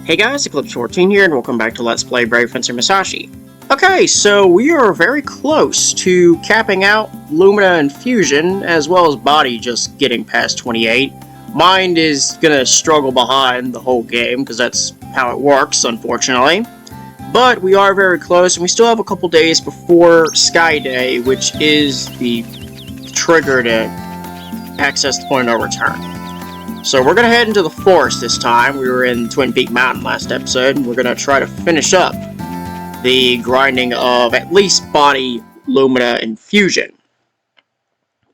Hey guys, Eclipse14 here, and welcome back to Let's Play Brave Fencer Musashi. Okay, so we are very close to capping out Lumina and Fusion, as well as Body just getting past 28. Mind is gonna struggle behind the whole game, because that's how it works, unfortunately. But we are very close, and we still have a couple days before Sky Day, which is the trigger to access the point of no return. So we're going to head into the forest this time. We were in Twin Peak Mountain last episode, and we're going to try to finish up the grinding of at least Body, Lumina, and Fusion.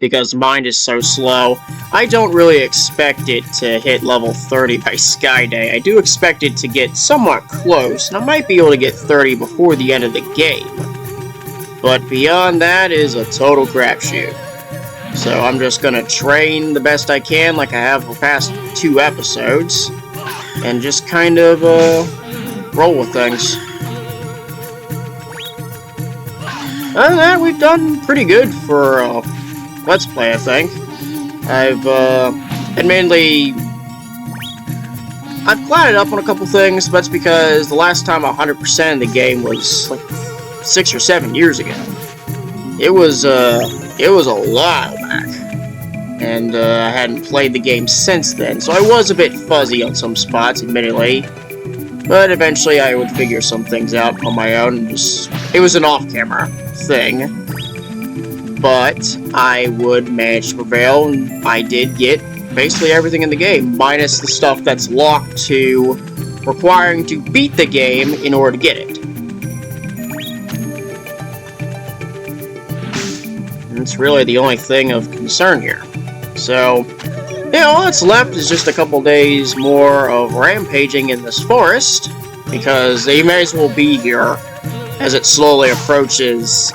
Because Mind is so slow, I don't really expect it to hit level 30 by Sky Day. I do expect it to get somewhat close, and I might be able to get 30 before the end of the game. But beyond that is a total crapshoot. So I'm just gonna train the best I can, like I have for the past 2 episodes, and just kind of roll with things. Other than that, we've done pretty good for Let's Play, I think. I've admittedly, I've clatted up on a couple things, but that's because the last time 100% of the game was like 6 or 7 years ago. It was a while back, and I hadn't played the game since then, so I was a bit fuzzy on some spots, admittedly, but eventually I would figure some things out on my own, and it was an off-camera thing, but I would manage to prevail, and I did get basically everything in the game, minus the stuff that's locked to requiring to beat the game in order to get it. It's really the only thing of concern here. So, all that's left is just a couple days more of rampaging in this forest, because they may as well be here as it slowly approaches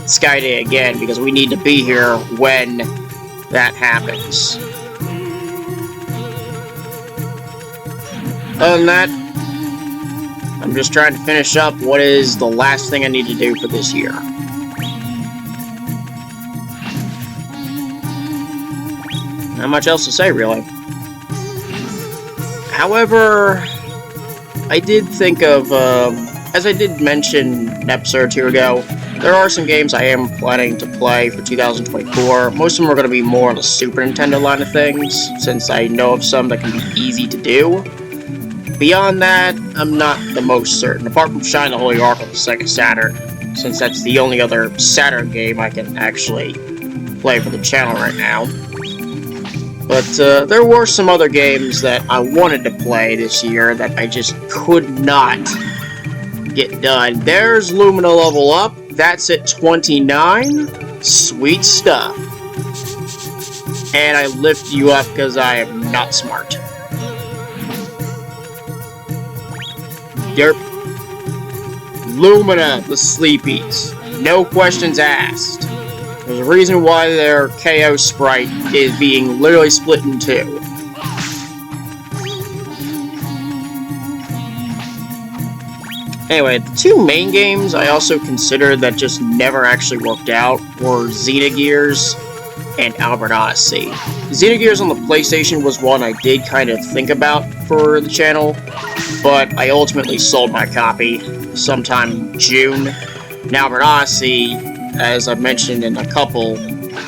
Sky Day again, because we need to be here when that happens. Other than that, I'm just trying to finish up what is the last thing I need to do for this year. Not much else to say, really. However, I did think of, as I did mention an episode or two ago, there are some games I am planning to play for 2024. Most of them are going to be more on the Super Nintendo line of things, since I know of some that can be easy to do. Beyond that, I'm not the most certain, apart from Shine the Holy Ark on the Sega Saturn, since that's the only other Saturn game I can actually play for the channel right now. But there were some other games that I wanted to play this year that I just could not get done. There's Lumina Level Up. That's at 29. Sweet stuff. And I lift you up because I am not smart. Derp. Lumina, the Sleepies. No questions asked. There's a reason why their KO sprite is being literally split in 2. Anyway, the 2 main games I also considered that just never actually worked out were Xenogears and Albert Odyssey. Xenogears on the PlayStation was one I did kind of think about for the channel, but I ultimately sold my copy sometime in June. And Albert Odyssey, as I've mentioned in a couple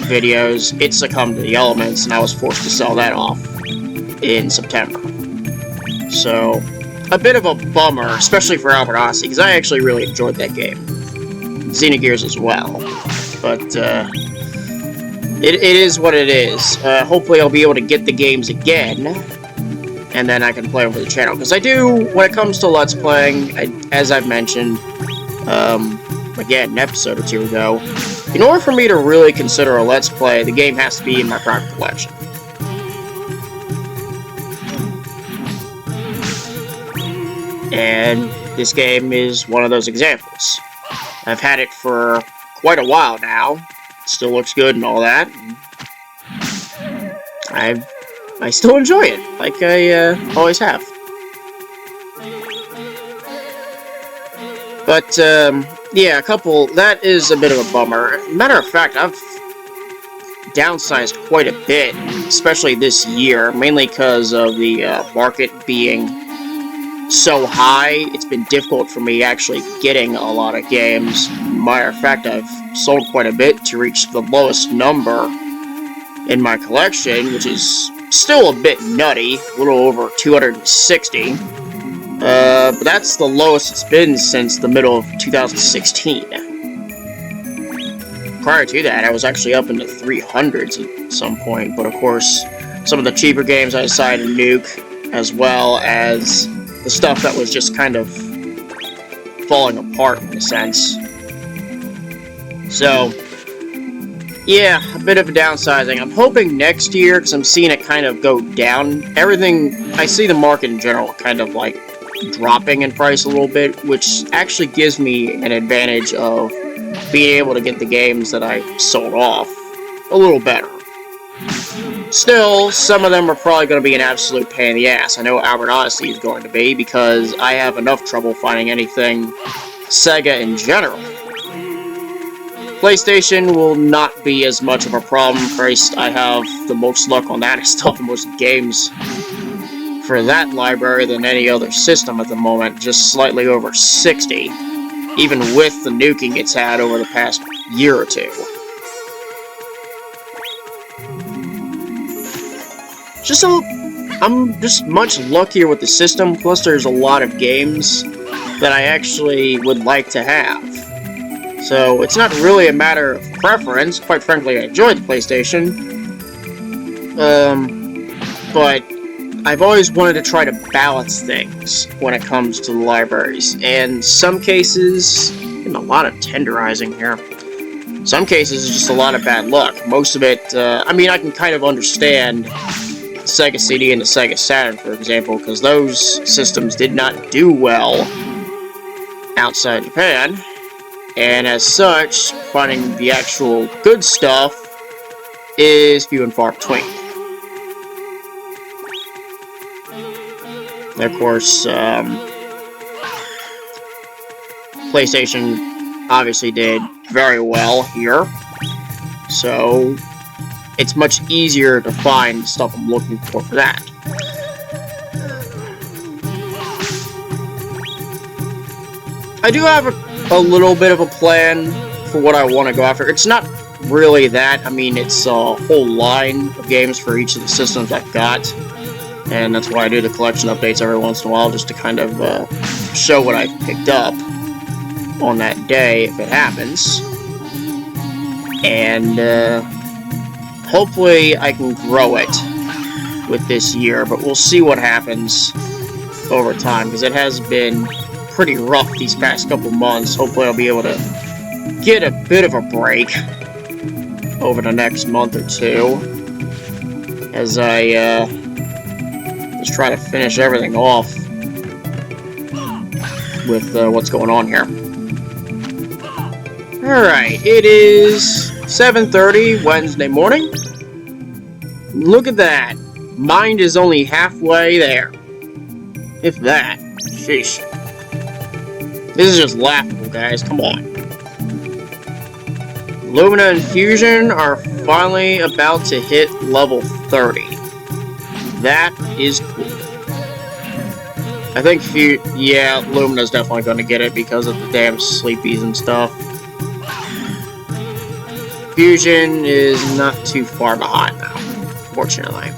videos, it succumbed to the elements, and I was forced to sell that off in September. So, a bit of a bummer, especially for Albert Odyssey, because I actually really enjoyed that game. Xenogears as well. But, it is what it is. Hopefully I'll be able to get the games again, and then I can play them for the channel. Because I do, when it comes to Let's Playing, as I've mentioned, again, an episode or 2 ago, in order for me to really consider a Let's Play, the game has to be in my private collection. And this game is one of those examples. I've had it for quite a while now. It still looks good and all that. I still enjoy it, like I always have. But, yeah, that is a bit of a bummer. Matter of fact, I've downsized quite a bit, especially this year, mainly because of the market being so high, it's been difficult for me actually getting a lot of games. Matter of fact, I've sold quite a bit to reach the lowest number in my collection, which is still a bit nutty, a little over 260. But that's the lowest it's been since the middle of 2016. Prior to that, I was actually up in the 300s at some point, but of course, some of the cheaper games I decided to nuke, as well as the stuff that was just kind of falling apart in a sense. So, yeah, a bit of a downsizing. I'm hoping next year, because I'm seeing it kind of go down. Everything, I see the market in general kind of like dropping in price a little bit, which actually gives me an advantage of being able to get the games that I sold off a little better. Still, some of them are probably going to be an absolute pain in the ass. I know Albert Odyssey is going to be, because I have enough trouble finding anything Sega in general. PlayStation will not be as much of a problem. Christ, I have the most luck on that. I still have the most games for that library than any other system at the moment, just slightly over 60, even with the nuking it's had over the past year or two. I'm just much luckier with the system, plus there's a lot of games that I actually would like to have. So it's not really a matter of preference. Quite frankly, I enjoy the PlayStation. But I've always wanted to try to balance things when it comes to the libraries. And some cases, getting a lot of tenderizing here. Some cases, it's just a lot of bad luck. Most of it, I mean, I can kind of understand the Sega CD and the Sega Saturn, for example, because those systems did not do well outside Japan. And as such, finding the actual good stuff is few and far between. And of course, PlayStation obviously did very well here, so it's much easier to find the stuff I'm looking for that. I do have a little bit of a plan for what I want to go after. It's not really that. I mean, it's a whole line of games for each of the systems I've got. And that's why I do the collection updates every once in a while, just to kind of show what I've picked up on that day, if it happens. And hopefully I can grow it with this year, but we'll see what happens over time, because it has been pretty rough these past couple months. Hopefully I'll be able to get a bit of a break over the next month or two as I just try to finish everything off with what's going on here. Alright, it is 7:30 Wednesday morning. Look at that. Mind is only halfway there. If that. Sheesh. This is just laughable, guys. Come on. Lumina and Fusion are finally about to hit level 30. That is cool. I think yeah, Lumina's definitely going to get it because of the damn sleepies and stuff. Fusion is not too far behind now, fortunately.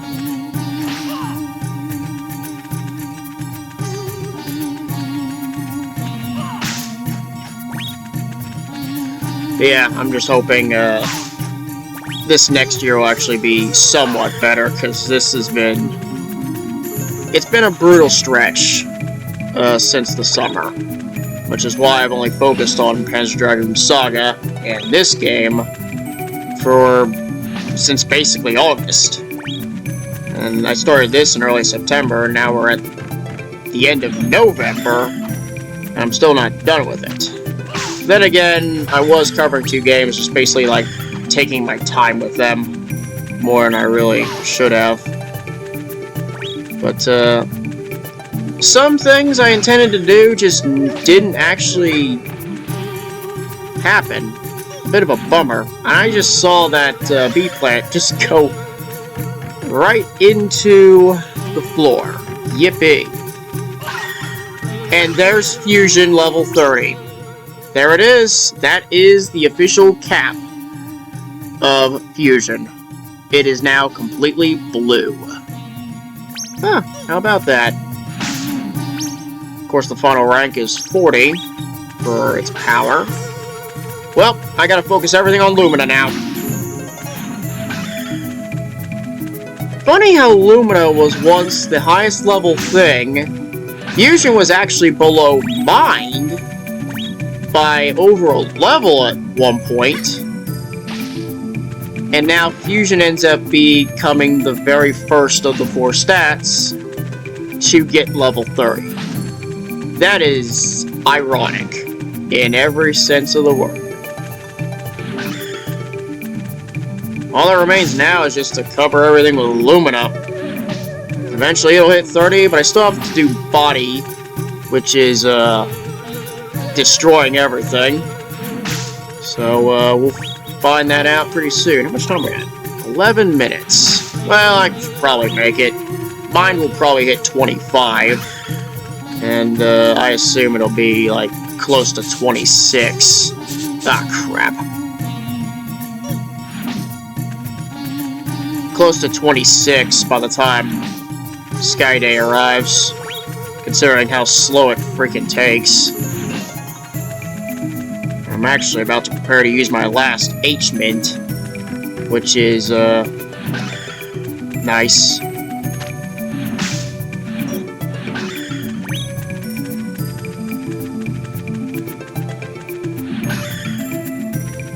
Yeah, I'm just hoping this next year will actually be somewhat better, because this has been... It's been a brutal stretch since the summer, which is why I've only focused on Panzer Dragoon Saga and this game since basically August. And I started this in early September, and now we're at the end of November, and I'm still not done with it. Then again, I was covering two games, just basically like taking my time with them more than I really should have. But some things I intended to do just didn't actually happen. A bit of a bummer. I just saw that bee plant just go right into the floor. Yippee. And there's Fusion level 30. There it is. That is the official cap of Fusion. It is now completely blue. Huh, how about that? Of course, the final rank is 40 for its power. Well, I gotta focus everything on Lumina now. Funny how Lumina was once the highest level thing. Fusion was actually below Mind by over a level at one point. And now Fusion ends up becoming the very first of the 4 stats to get level 30. That is ironic in every sense of the word. All that remains now is just to cover everything with Lumina. Eventually it'll hit 30, but I still have to do Body, which is destroying everything. So we'll find that out pretty soon. How much time are we at? 11 minutes. Well, I could probably make it. Mine will probably hit 25. And I assume it'll be like close to 26. Ah, crap. Close to 26 by the time Skyday arrives, considering how slow it freaking takes. I'm actually about to prepare to use my last H-Mint, which is, nice.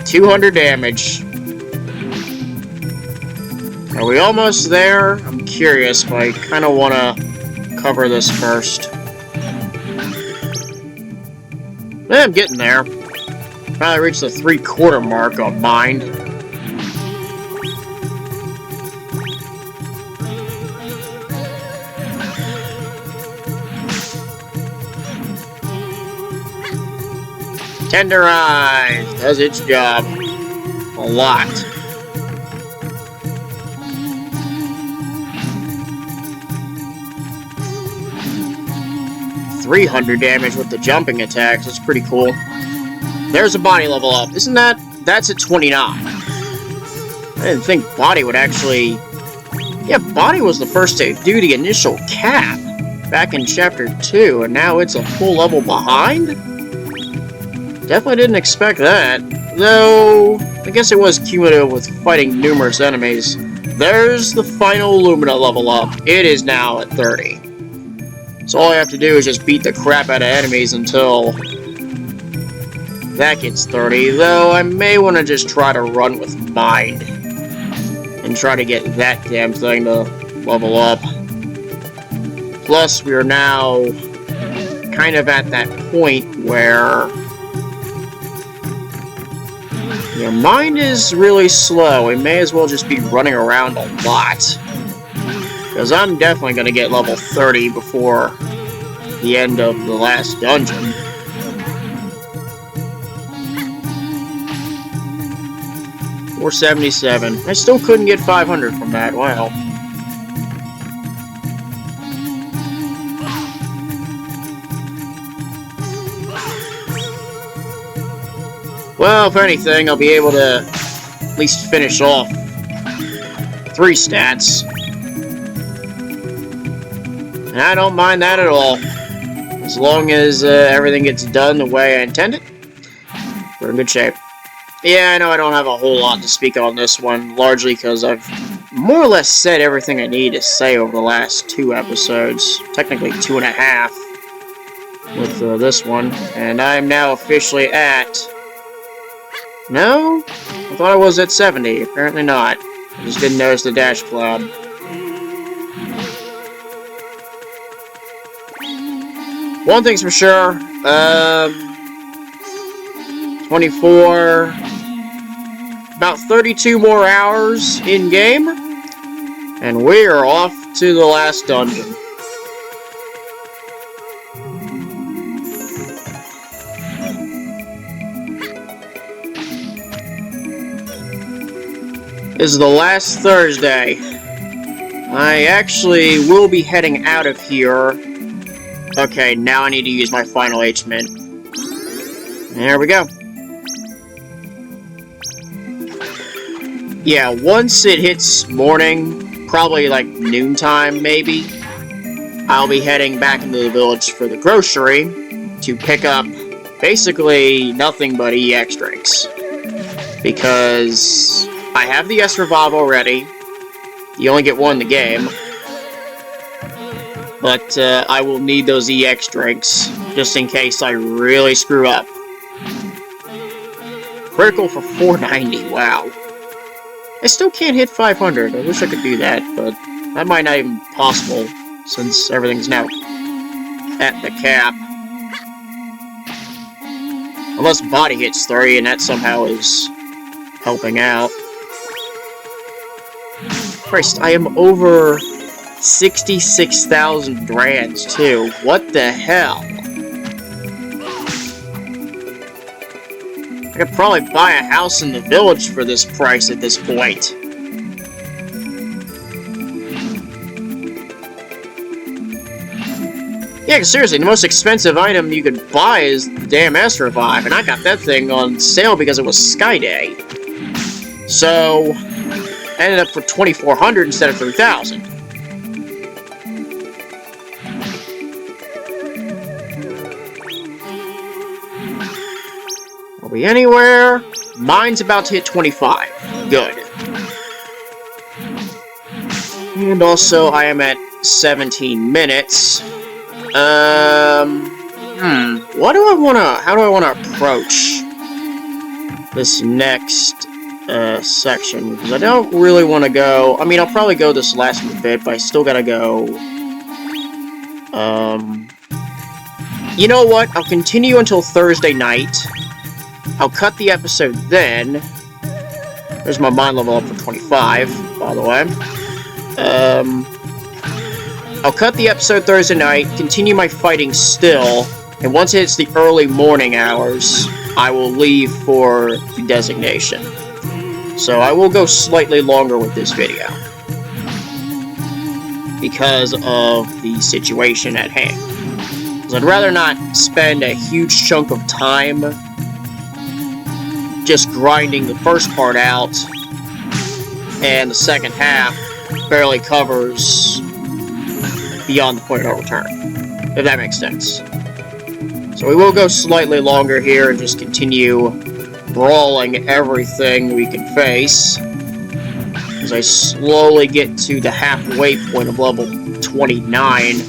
$200 damage. Are we almost there? I'm curious, but I kind of want to cover this first. I'm getting there. Finally reached the 3/4 mark on Mind. Tenderized does its job. A lot. $300 damage with the jumping attacks. That's pretty cool. There's a body level up. Isn't that... That's at 29. I didn't think body would actually... Yeah, body was the first to do the initial cap back in Chapter 2, and now it's a full level behind? Definitely didn't expect that. Though, I guess it was cumulative with fighting numerous enemies. There's the final Lumina level up. It is now at 30. So all I have to do is just beat the crap out of enemies until that gets 30, though I may want to just try to run with Mind and try to get that damn thing to level up. Plus, we are now kind of at that point where your Mind is really slow. We may as well just be running around a lot. Because I'm definitely going to get level 30 before the end of the last dungeon. Or 77. I still couldn't get 500 from that. Wow. Well, if anything, I'll be able to at least finish off 3 stats. And I don't mind that at all. As long as everything gets done the way I intended, we're in good shape. Yeah, I know I don't have a whole lot to speak on this one, largely because I've more or less said everything I need to say over the last 2 episodes. Technically 2.5 with this one. And I'm now officially at... No? I thought I was at 70. Apparently not. I just didn't notice the dash cloud. One thing's for sure, 24, about 32 more hours in-game, and we are off to the last dungeon. This is the last Thursday. I actually will be heading out of here Okay, now I need to use my final H mint. There we go. Yeah, once it hits morning, probably like noontime maybe, I'll be heading back into the village for the grocery to pick up basically nothing but EX drinks. Because I have the S Revive already. You only get one in the game. But I will need those EX drinks just in case I really screw up. Critical for 490, wow. I still can't hit 500. I wish I could do that, but that might not even be possible since everything's now at the cap. Unless body hits 3 and that somehow is helping out. Christ, I am over 66,000 rands too. What the hell? I could probably buy a house in the village for this price at this point. Yeah, cause seriously, the most expensive item you could buy is the damn S Revive, and I got that thing on sale because it was Sky Day. So, I ended up for 2,400 instead of 3,000. Are we anywhere? Mine's about to hit 25. Good. And also, I am at 17 minutes. What do I wanna... How do I wanna approach this next, section? Because I don't really want to go... I mean, I'll probably go this last bit, but I still gotta go... You know what? I'll continue until Thursday night. I'll cut the episode then. There's my mind level up for 25, by the way. I'll cut the episode Thursday night, continue my fighting still, and once it hits the early morning hours, I will leave for the designation. So I will go slightly longer with this video, because of the situation at hand. Because I'd rather not spend a huge chunk of time just grinding the first part out, and the second half barely covers beyond the point of no return, if that makes sense. So we will go slightly longer here and just continue brawling everything we can face as I slowly get to the halfway point of level 29.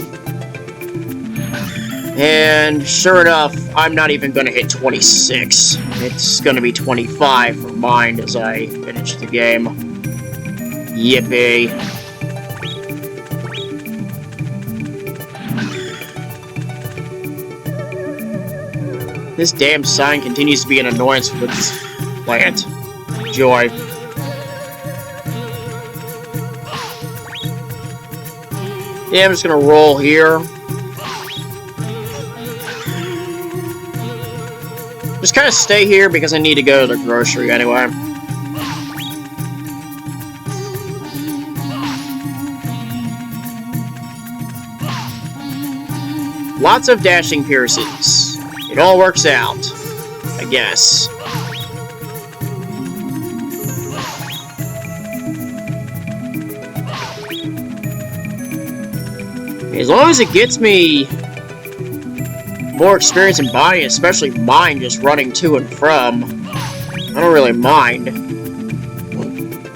And sure enough, I'm not even going to hit 26. It's going to be 25 for mine as I finish the game. Yippee. This damn sign continues to be an annoyance with this plant. Joy. Yeah, I'm just gonna roll here. Just kind of stay here because I need to go to the grocery anyway. Lots of dashing pierces. It all works out, I guess. As long as it gets me more experience in body, especially mine just running to and from, I don't really mind.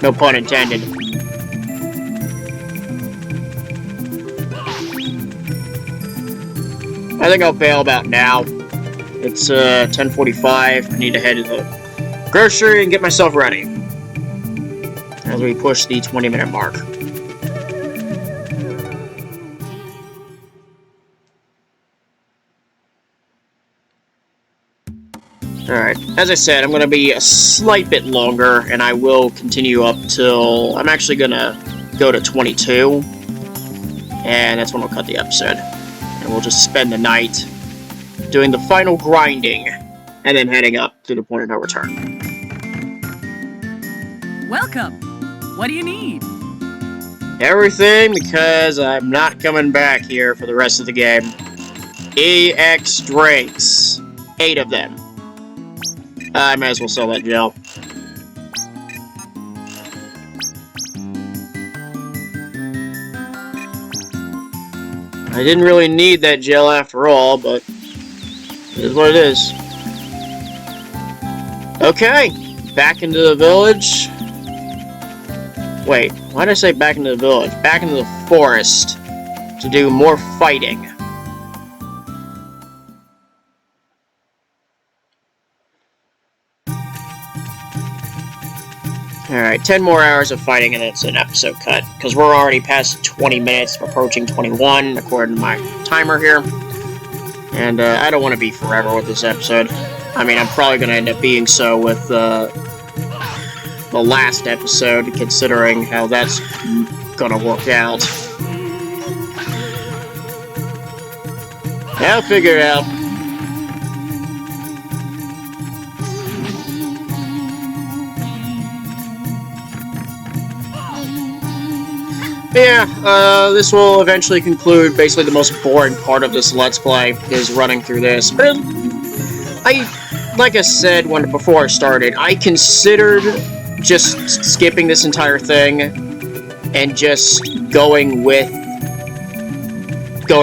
No pun intended. I think I'll bail about now. It's 10:45. I need to head to the grocery and get myself ready as we push the 20-minute mark. Alright, as I said, I'm going to be a slight bit longer, and I will continue up till... I'm actually going to go to 22, and that's when we'll cut the episode. And we'll just spend the night doing the final grinding, and then heading up to the point of no return. Welcome! What do you need? Everything, because I'm not coming back here for the rest of the game. EX drinks. 8 of them. I might as well sell that gel. I didn't really need that gel after all, but it is what it is. Okay, back into the village. Wait, why did I say back into the village? Back into the forest to do more fighting. Alright, 10 more hours of fighting and it's an episode cut. Because we're already past 20 minutes, approaching 21, according to my timer here. And I don't want to be forever with this episode. I mean, I'm probably going to end up being so with the last episode, considering how that's going to work out. Yeah, I'll figure it out. Yeah, this will eventually conclude basically the most boring part of this Let's Play, is running through this. But like I said before I started, I considered just skipping this entire thing and just going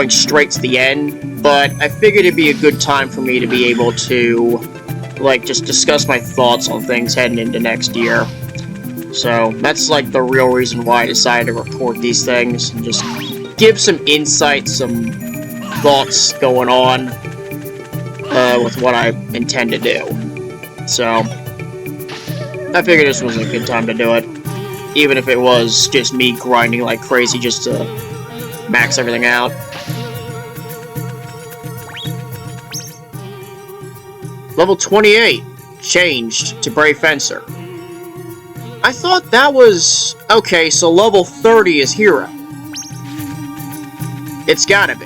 straight to the end, but I figured it'd be a good time for me to be able to, like, just discuss my thoughts on things heading into next year. So, that's, like, the real reason why I decided to record these things, and just give some insight, some thoughts going on with what I intend to do. So, I figured this was a good time to do it, even if it was just me grinding like crazy just to max everything out. Level 28, changed to Brave Fencer. I thought that was... Okay, so level 30 is Hero. It's gotta be.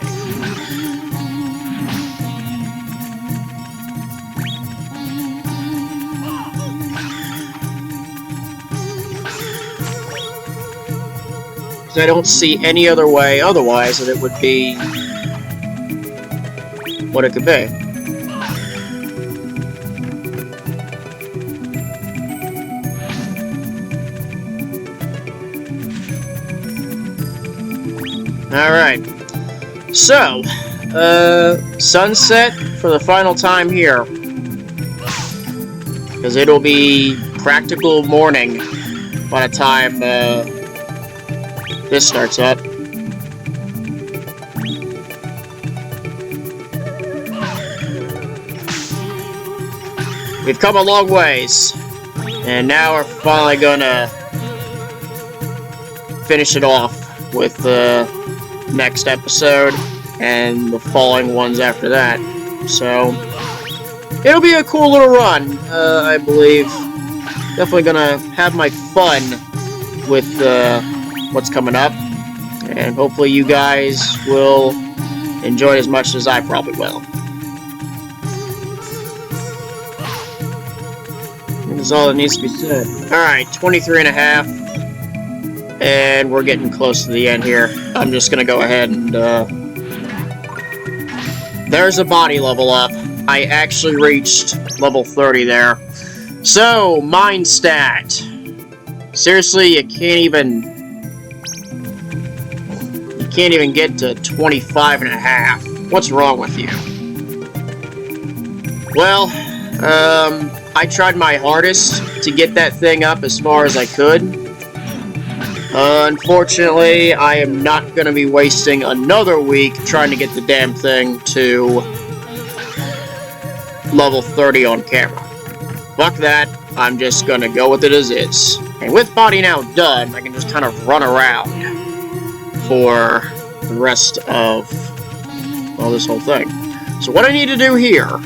Because I don't see any other way otherwise that it would be what it could be. Alright, so, sunset for the final time here, because it'll be practical morning by the time, this starts up. We've come a long ways, and now we're finally gonna finish it off with the next episode and the following ones after that. So it'll be a cool little run, I believe. Definitely gonna have my fun with what's coming up, and hopefully you guys will enjoy it as much as I probably will. That's all that needs to be said. Alright, 23.5. And we're getting close to the end here. I'm just gonna go ahead and, there's a body level up. I actually reached level 30 there. So, mind stat. Seriously, you can't even get to 25.5. What's wrong with you? Well, I tried my hardest to get that thing up as far as I could. Unfortunately, I am not going to be wasting another week trying to get the damn thing to level 30 on camera. Fuck that, I'm just going to go with it as is. And with body now done, I can just kind of run around for the rest of, well, this whole thing. So what I need to do here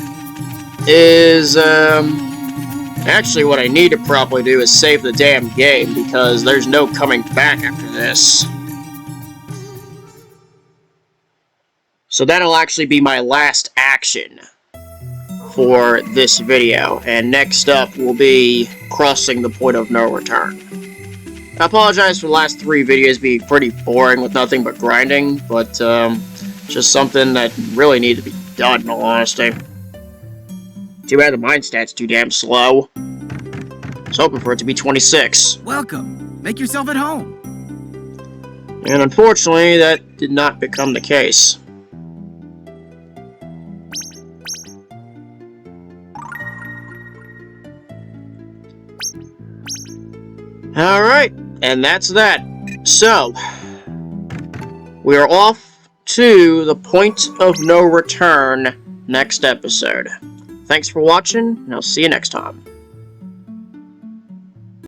is, actually, what I need to probably do is save the damn game, because there's no coming back after this. So that'll actually be my last action for this video, and next up will be crossing the point of no return. I apologize for the last 3 videos being pretty boring with nothing but grinding, but Just something that really needed to be done, in all honesty. Too bad the mine stat's too damn slow. I was hoping for it to be 26. Welcome. Make yourself at home. And unfortunately, that did not become the case. Alright, and that's that. So, we are off to the point of no return next episode. Thanks for watching, and I'll see you next time.